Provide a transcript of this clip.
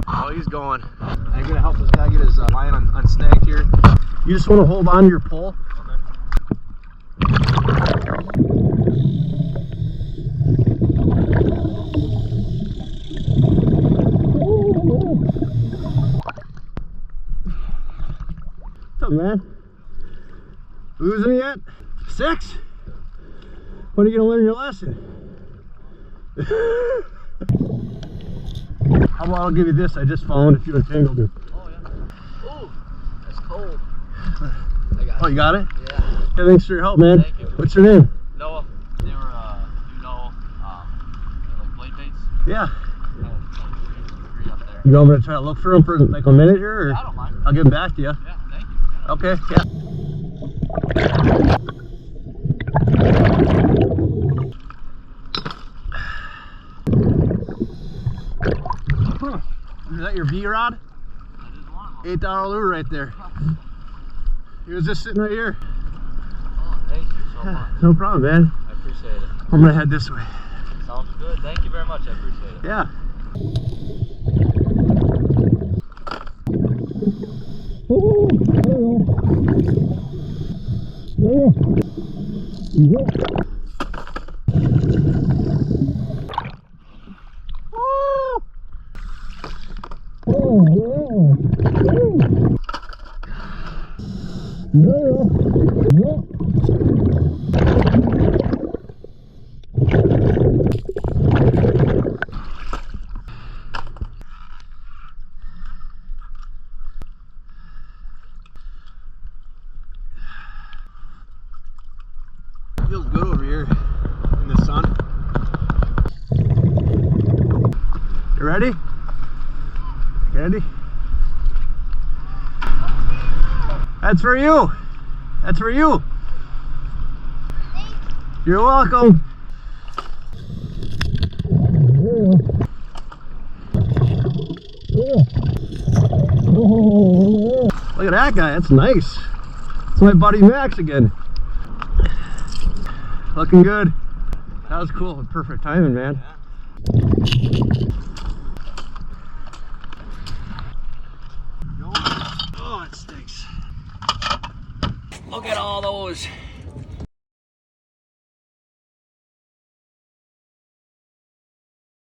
Oh, he's going. I'm gonna help this guy get his line unsnagged here. You just want to hold on to your pole. What's up, man? Losing yet? 6? When are you gonna learn your lesson? How about I'll give you this I just found if you entangled it. Oh yeah. Oh, that's cold. Oh, you got it? Yeah. Hey, thanks for your help, man. Thank you. What's your name? Noah. They were, you know, like blade baits. Yeah. Three up there. You want me to try to look for them for like a minute here? Or Yeah, I don't mind. I'll get them back to you. Yeah, thank you. Yeah. Okay, yeah. Is that your V-rod? That is one of them. $8 lure right there. He was just sitting right here. Oh, thank you so much. No problem, man. I appreciate it. I'm gonna head this way. Sounds good. Thank you very much. I appreciate it. Yeah. Oh, feels good over here in the sun. You ready? Ready? That's for you. That's for you. You're welcome. Look at that guy. That's nice. It's my buddy Max again. Looking good. That was cool. Perfect timing, man. Oh, it stinks. Look at all those